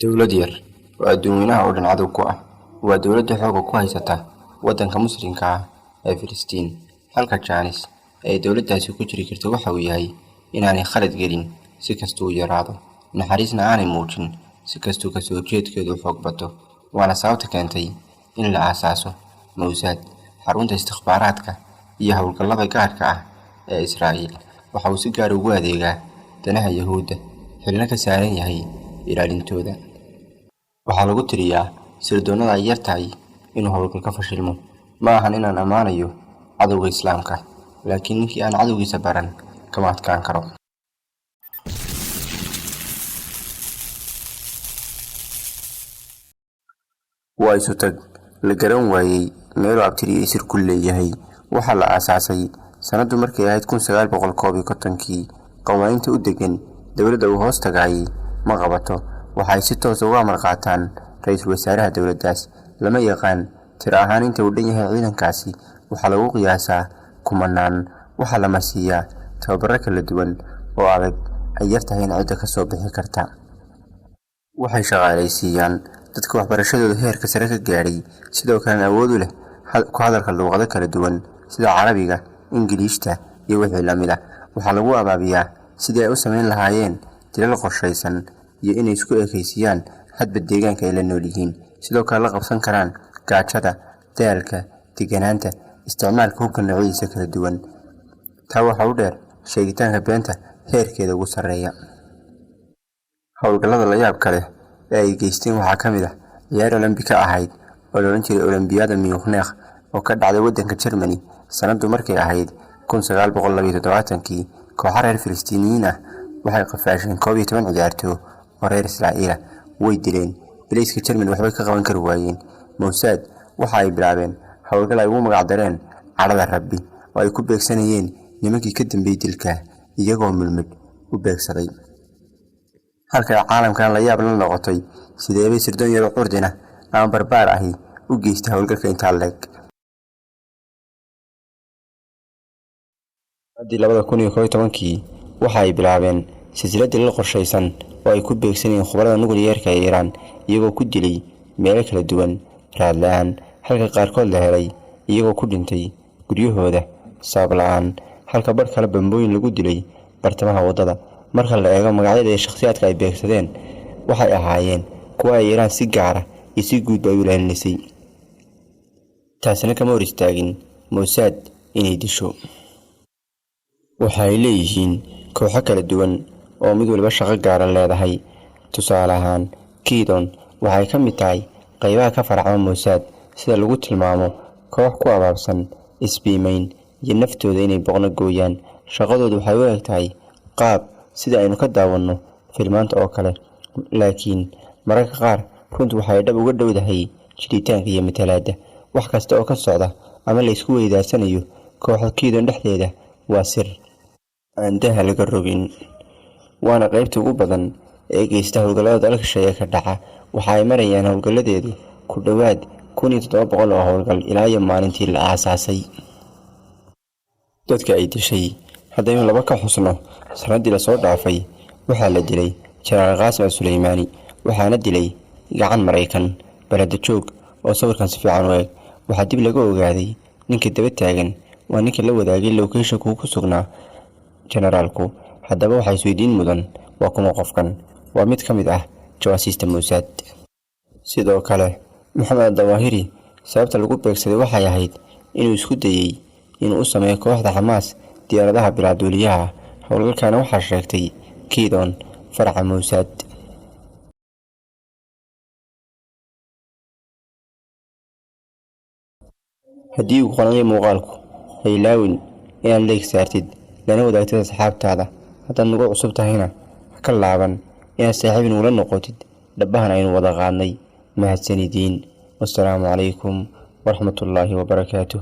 dowlad yar oo adduunyanaha oo dhan cadow ku ah waa dowladda xooga ku haysata waddanka muslimka ah ee Filistiin. Halka Jaanis ay dowladdaasi ku jiri karto waxa uu yahay inaanay khalad gelin si kasta uu yaraado, naxariisna aanay muujin si kastuu ka soo jeedkeedu xoog bato. waana sababta keentay in la aasaaso Mossad, xarunta istikhbaaraadka iyo howlgallada gaarka ah ee Israa'iil. waxa uu si gaar ugu adeegaa danaha Yahuudda, xilna ka saaran yahay ilaalintooda. waxaa lagu tiriyaa sirdoonnada ay yartahay inuu howlgal ka fashilmo. ma ahan inaan ammaanayo cadowga islaamka, laakiin ninkii aan cadowgiisa baran kama adkaan karo. waa isu tag la garan waayey meeluu abtiriyey sir ku leeyahay. waxaa la aasaasay sanadu markay ahayd 1951kii. qawaaniinta u degan dowladda uu hoos tagaayay ma qabato. waxay si toos uga amar qaataan ra'iisul wasaaraha dowladdaas. lama yaqaan tiro ahaan inta uu dhan yahay ciidankaasi. waxaa lagu qiyaasaa kumanaan. waxaa lama siiyaa tababaro kala duwan oo adag ay yartahay in cidda ka soo bixi karta. waxay shaqaalaysiiyaan dadka waxbarashadooda heerka sare ka gaadhay, sidoo kalena awood u leh ku hadalka luqado kala duwan sida Carabiga, Ingiriishta iyo wixii la mid ah. waxaa lagu abaabiyaa sidii ay u samayn lahaayeen dilal qorshaysan iyo inay isku ekeysiyaan hadba deegaanka ay la nool yihiin. sidoo kale la qabsan karaan gaajada, daalka, deganaanta, isticmaalka hubka noocyadiisa kala duwan. taa waxaa u dheer sheegitaanka beenta heerkeeda ugu sarreeya. howlgallada la yaabka leh ee ay geysteen waxaa ka mid ah ciyaar Olombika ahayd oo la odhan jiray Olombiyada Munich oo ka dhacday waddanka Germany sanadu markay ahayd 1972. kooxo reer Filistiiniyiin ah waxay qafaasheen 11 ciyaartooy oo reer Israa'iil ah. way dileen. Booliiska Germany waxbay ka qaban kari waayeen. Mossad waxa ay bilaabeen howlgal ay ugu magac dareen Cadhada Rabbi oo ay ku beegsanayeen nimankii ka dambeeyay dilka, iyagoo mulmud u beegsaday. halka caalamkan la yaab la noqotay sidee bay sirdoon yar oo curdina ama barbaar ahi u geystay howlgalka intaa leeg. 2011kii waxa ay bilaabeen silsilad dilal qorshaysan oo ay ku beegsanayeen khubarada nukliyeerka ee Iiraan, iyagoo ku dilay meelo kala duwan raad la'aan, halka qaarkood la helay iyagoo ku dhintay guryahooda sabab la'aan, halka bar kale bambooyin lagu dilay bartamaha waddada. marka la eego magacyada ee shakhsiyaadka ay beegsadeen, waxay ahaayeen kuwa ay Iiraan si gaar ah iyo si guud u ilaalinaysay. taasina kama hor istaagin Mossad inay disho. waxay leeyihiin kooxo kala duwan oo mid walba shaqo gaar ah leedahay. tusaale ahaan, Keydon waxay ka mid tahay qaybaha ka farcama Mossad, sida lagu tilmaamo koox ku abaabsan isbiimayn iyo naftooda inay boqno gooyaan. shaqadoodu waxay u eg tahay qaab sida aynu ka daawanno filmaanta oo kale, laakiin mararka qaar runtu waxay dhab uga dhowdahay jiritaanka iyo matalaadda. wax kasta oo ka socda ama la isku weydaarsanayo kooxda Keydon dhexdeeda waa sir aan daha laga rogin. waana qaybta ugu badan ee geysta howlgallada dalka shisheeye ka dhaca. waxa ay marayaan howlgalladeedu ku dhowaad 1700 oo howlgal ilaa iyo maalintii la aasaasay. dadka ay dishay haddaynu laba ka xusno, sanadii lasoo dhaafay waxaa la dilay Jenaraal Qaasim Suleymaani, waxaana dilay gacan Maraykan balada joog oo sawirkan si fiican u eg. waxaa dib laga ogaaday ninka daba taagan waa ninka la wadaagay location-ku ku sugnaa generaalku. haddaba waxaa isweydiin mudan, waa kuma qofkan? waa mid ka mid ah jawaasiista Mossad. sidoo kale Maxamed Dawaahiri sababta lagu beegsaday waxay ahayd inuu isku dayay inuu u sameeyo kooxda Xamaas diyaaradaha bilaaduuliyaha. howlgalkana waxaa sheegtay Keydon, faraca Mossad. haddii uu qanacay muuqaalku, ha ilaawin inaad like saartid lana wadaagtid asxaabtaada. haddaad nagu cusub tahayna ha ka laaban inaad saaxiib nugula noqotid dhabbahan aynu wada qaadnay. mahadsanidin. wassalaamu calaykum waraxmatullaahi wabarakaatuh.